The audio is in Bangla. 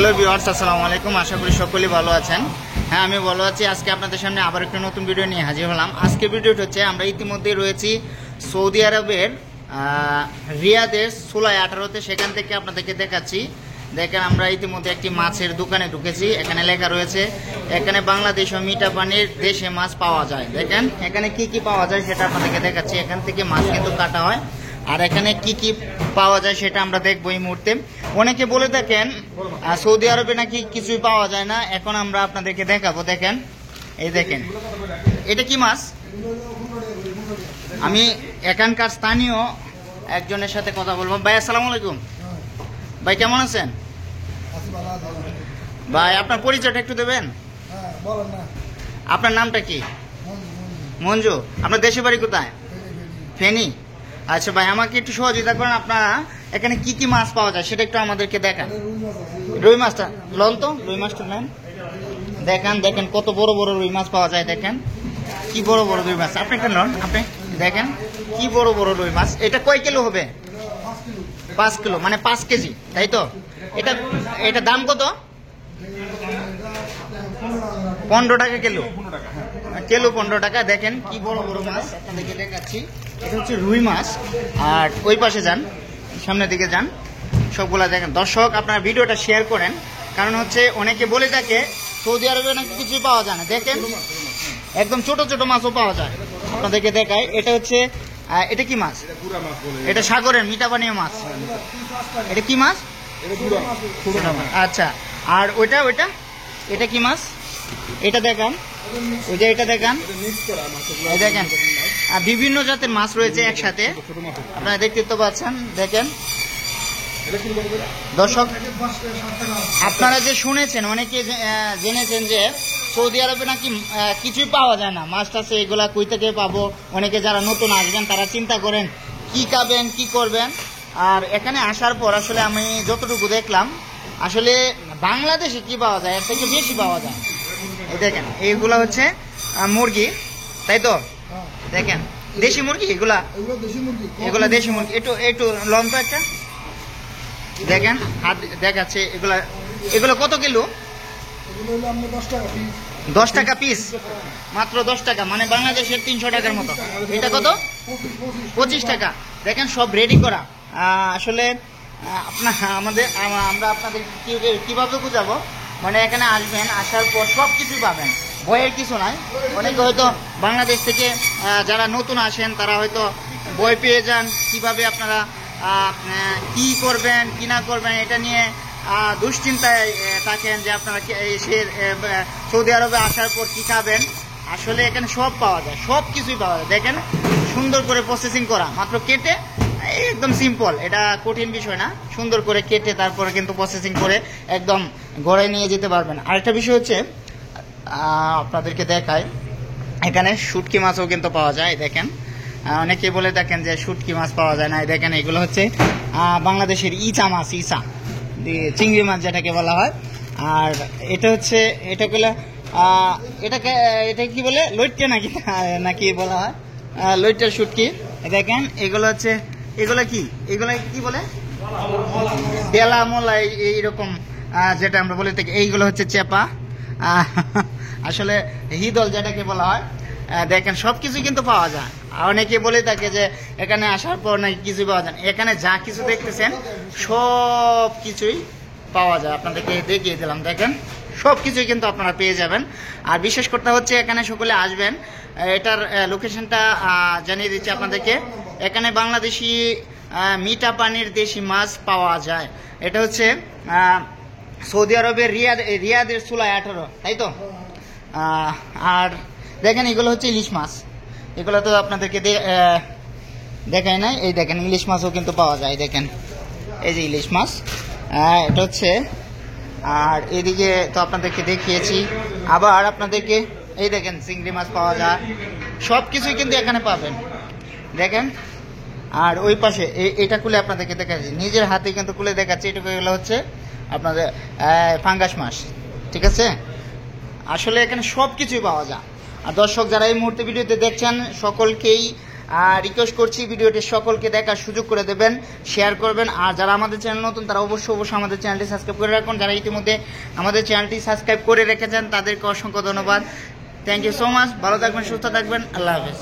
হ্যালো ভিউয়ার্স, আসসালামু আলাইকুম। আশা করি সকলেই ভালো আছেন। হ্যাঁ, আমি ভালো আছি। আজকে আপনাদের সামনে আবার একটা নতুন ভিডিও নিয়ে হাজির হলাম। আজকে ভিডিওটা হচ্ছে আমরা ইতিমধ্যেই রয়েছি সৌদি আরবের রিয়াদের সুলাই 18-তে। সেখান থেকে আপনাদেরকে দেখাচ্ছি। দেখেন, আমরা ইতিমধ্যে একটি মাছের দোকানে ঢুকেছি। এখানে লেখা রয়েছে এখানে বাংলাদেশ ও মিঠা পানির দেশে মাছ পাওয়া যায়। দেখেন এখানে কি কি পাওয়া যায় সেটা আপনাদেরকে দেখাচ্ছি। এখান থেকে মাছ কিন্তু কাটা হয়, আর এখানে কি কি পাওয়া যায় সেটা আমরা দেখবো এই মুহূর্তে। অনেকে বলে থাকেন সৌদি আরবে নাকি কিছুই পাওয়া যায় না। এখন আমরা আপনাদেরকে দেখাবো। দেখেন, এই দেখেন এটা কি মাছ। আমি এখানকার স্থানীয় একজনের সাথে কথা বলবো। ভাই, আসসালামু আলাইকুম। ভাই, কেমন আছেন? ভাই, আপনার পরিচয়টা একটু দেবেন? আপনার নামটা কি? মঞ্জু। আপনার দেশের বাড়ি কোথায়? ফেনী। আচ্ছা ভাই, আমাকে একটু সহযোগিতা করেন। আপনারা এখানে কি কি মাছ পাওয়া যায় সেটা একটু আমাদেরকে দেখান। রুই মাছটা লন তো, রুই মাছটা নেন। দেখেন দেখেন কত বড় বড় রুই মাছ পাওয়া যায়। দেখেন কি বড় বড় রুই মাছ। আপনি একটা লন, আপনি দেখেন কি বড় বড় রুই মাছ। এটা কয় কিলো হবে? 5 কিলো, মানে 5 কেজি, তাই তো? এটা দাম কত? 15 টাকা কিলো। কিলো 15 টাকা। দেখেন কি বড় বড় মাছ আপনাদেরকে দেখাচ্ছি। এটা হচ্ছে রুই মাছ। আর ওই পাশে যান, সামনের দিকে যান, সবগুলা দেখেন। দর্শক, আপনারা ভিডিওটা শেয়ার করেন, কারণ হচ্ছে অনেকে বলে থাকে সৌদি আরবে নাকি কিছুই পাওয়া যায় না। দেখেন একদম ছোট ছোট মাছও পাওয়া যায়। আপনাদেরকে দেখায়। এটা হচ্ছে এটা কি মাছ? এটা সাগরের মিঠা পানীয় মাছ। এটা কি মাছ? আচ্ছা, আর ওইটা এটা কি মাছ? এটা দেখান, ওই যে এটা দেখান, দেখেন বিভিন্ন জাতের মাছ রয়েছে একসাথে, আপনারা দেখতে তো পাচ্ছেন। দেখেন দর্শক, আপনারা যে শুনেছেন, অনেকে জেনেছেন যে সৌদি আরবে নাকি কিছুই পাওয়া যায় না, মাছ টাছে এগুলা কই থেকে পাবো। অনেকে যারা নতুন আসবেন তারা চিন্তা করেন কি খাবেন কি করবেন। আর এখানে আসার পর আসলে আমি যতটুকু দেখলাম, আসলে বাংলাদেশে কি পাওয়া যায় এর থেকে বেশি পাওয়া যায়। দেখেন এইগুলা হচ্ছে মুরগি, তাই তো? দেখেন দেশি মুরগি, এগুলা দেশি মুরগি। একটু লম্বা একটা দেখেন, হাত দেখাচ্ছে। এগুলো কত কিলো? 10 টাকা পিস, মাত্র 10 টাকা, মানে বাংলাদেশের 300 টাকার মতো। এটা কত? 25 টাকা। দেখেন সব রেডি করা। আসলে আমরা আপনাদের কিভাবে বুঝাবো, মানে এখানে আসবেন, আসার পর সব কিছু পাবেন, বইয়ের কিছু নাই। অনেকে হয়তো বাংলাদেশ থেকে যারা নতুন আসেন তারা হয়তো বই পেয়ে যান, কিভাবে আপনারা কি করবেন কি না করবেন এটা নিয়ে দুশ্চিন্তায় থাকেন যে আপনারা সৌদি আরবে আসার পর কি খাবেন। আসলে এখানে সব পাওয়া যায়, সব কিছুই পাওয়া যায়। দেখেন সুন্দর করে প্রসেসিং করা, মাত্র কেটে, একদম সিম্পল, এটা কঠিন বিষয় না। সুন্দর করে কেটে তারপরে কিন্তু প্রসেসিং করে একদম ঘরে নিয়ে যেতে পারবেন। আরেকটা বিষয় হচ্ছে আপনাদেরকে দেখায়, এখানে শুটকি মাছও কিন্তু পাওয়া যায়। দেখেন অনেকে বলে দেখেন যে শুটকি মাছ পাওয়া যায় না। দেখেন এগুলো হচ্ছে বাংলাদেশের ইচা মাছ, ইচা চিংড়ি মাছ যেটাকে বলা হয়। আর এটা হচ্ছে এটা কি বলে, লইট্টে নাকি বলা হয়, লইট্টের শুটকি। দেখেন এগুলো হচ্ছে, এগুলো কি বলে, বেলা মোলা এইরকম যেটা আমরা বলে থাকি। এইগুলো হচ্ছে চেপা, আসলে হিদল যেটাকে বলা হয়। দেখেন সবকিছু কিন্তু পাওয়া যায়। অনেকে বলে থাকে যে এখানে আসার পর নাকি কিছু পাওয়া যায় না। এখানে যা কিছু দেখতেছেন সব কিছুই পাওয়া যায়। আপনাদেরকে দেখিয়ে দিলাম। দেখেন সব কিছুই কিন্তু আপনারা পেয়ে যাবেন। আর বিশেষ কথা হচ্ছে এখানে সকলে আসবেন। এটার লোকেশনটা জানিয়ে দিচ্ছি আপনাদেরকে। এখানে বাংলাদেশি মিঠা পানির দেশি মাছ পাওয়া যায়। এটা হচ্ছে সৌদি আরবের রিয়াদের সুলাই 18, তাই তো? আর দেখেন এগুলো হচ্ছে ইলিশ মাছ। এগুলো তো আপনাদেরকে দেখাই নাই। এই দেখেন ইলিশ মাছও কিন্তু পাওয়া যায়। দেখেন এই যে ইলিশ মাছ, এটা হচ্ছে। আর এদিকে তো আপনাদেরকে দেখিয়েছি। আবার আপনাদেরকে এই দেখেন চিংড়ি মাছ পাওয়া যায়। সব কিছুই কিন্তু এখানে পাবেন। দেখেন, আর ওই পাশে এটা খুলে আপনাদেরকে দেখাচ্ছি, নিজের হাতে কিন্তু খুলে দেখাচ্ছি। এগুলো হচ্ছে আপনাদের ফাঙ্গাস মাছ, ঠিক আছে? আসলে এখানে সব কিছুই পাওয়া যায়। আর দর্শক যারা এই মুহূর্তে ভিডিওতে দেখছেন সকলকেই রিকোয়েস্ট করছি ভিডিওটি সকলকে দেখার সুযোগ করে দেবেন, শেয়ার করবেন। আর যারা আমাদের চ্যানেল নতুন তারা অবশ্যই আমাদের চ্যানেলটি সাবস্ক্রাইব করে রাখুন। যারা ইতিমধ্যে আমাদের চ্যানেলটি সাবস্ক্রাইব করে রেখেছেন তাদেরকে অসংখ্য ধন্যবাদ। Thank you so much. ভালো থাকবেন, সুস্থ থাকবেন। আল্লাহ হাফেজ।